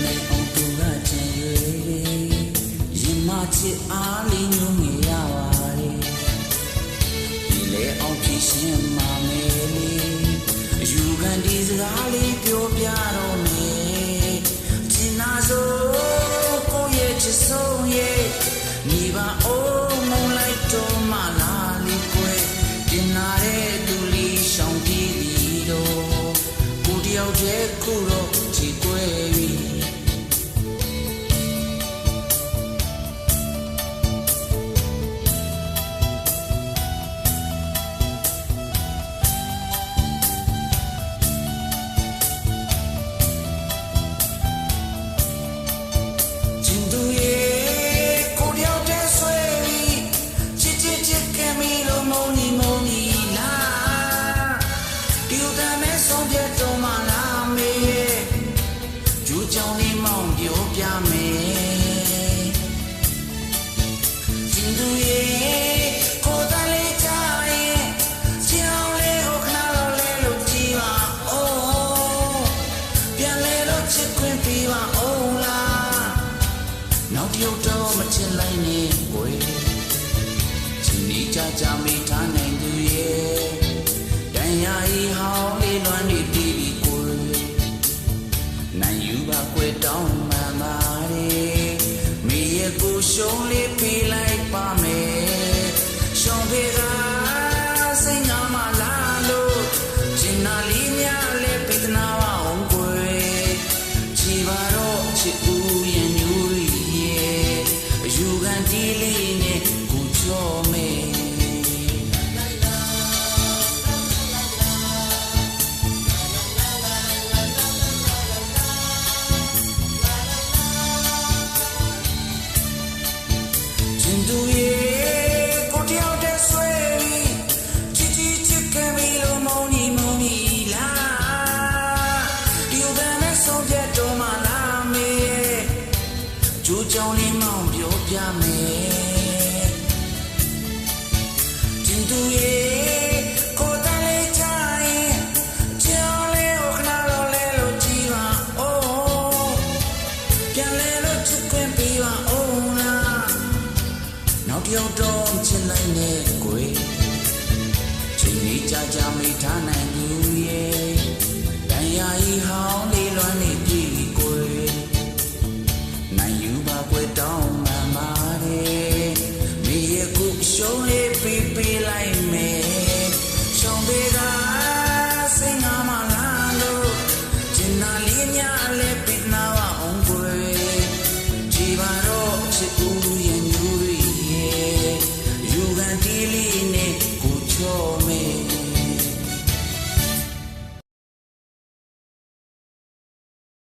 လေးအောင်သူကချင်ရင်မချစ်အားလေးညုံနေရပါတယ်ဒီလေအောင်ဖြစ်ရှင်မှာမေလေးယူခံဒီစကားလေးပြောပြတော့မယ်ချင်နာဆိုကိုရဲ့ချစ်ဆုံးရဲ့မိဘအိုးမုံလိုက်တော့မှလာလိကွယ်တင်နာတဲ့သူလေးရှောင်ပြေးပြီးတော့ကိုတယောက်တည်းခုတော့ချီကွယ်ပြီကြောင့်လေးမောင်ပြောပြမယ်ကျင်သူရဲ့ကိုယ်တိုင်လေးချရဲ့ကြောင်လေးဟိုခဏတော့လဲလို့ကြည်ပါဦးပြန်လဲလို့ချစ်ခွင့်ပေးပါဦးလားနောက်တယောက်တော့မချစ်လိုက်နဲ့ကိုယ်ချင်နေကြမိထားနိုင်သူရဲ့တန်ရာဤဟောင်းလေးလွမ်းနေပြီကိုယ်နိုင်ယူပါကွယ်တောင်းမှန်ပါတယ်မိရဲ့ကိုရှုံးလေးပေးလိုက်ပါမယ်ရှုံးပေးကစိတ်ငါမလာလို့ကျင်နာလေးများလေးပိတနာပါအောင်ကွယ်ချီပါတော့ချစ်ဦးရင်ညူရဲ့အယူခံဒီလေးနဲ့ကိုချောမယ်သူရဲ့ကိုတယောက်တည်းဆွဲပြီးချစ်ချစ်ကံမီလို့မုံနီလားဒီလိုပဲမဲ့ဆုံးဖြတ်တော့မှလာမေကျိုးကြောင်လေးမောင်ပြောပြမယ်ကျင်သူရဲ့ကိုယ်တိုင်လေးချရင်ကြောင်လေးကိုခဏတော့လဲလို့ကြည်ပါဦးပြန်လဲလို့ချစ်ခွင့်ပေးပါဦးနောက်တယောက်တော့ချစ်လိုက်နဲ့ကိုယ်ချိန်နေကြမိထားနိုင်သူရဲ့တန်ရာဤဟောင်းလေးလွမ်းနေပြီကိုယ်နိုင်ယူပါကွယ်တောင်းမှန်ပါတယ်မိရဲ့ကိုရှုံးလေးပေးလိုက်မယ်ရှုံးပေးကစိတ်ငါမလာလို့ကျင်နာလေးများလေးပိနာပါအောင်ကိုယ်ကြည်ပါတော့ချစ်ဦးရဲ့ညူရီယူခံဒီလေးနဲ့ကိုချော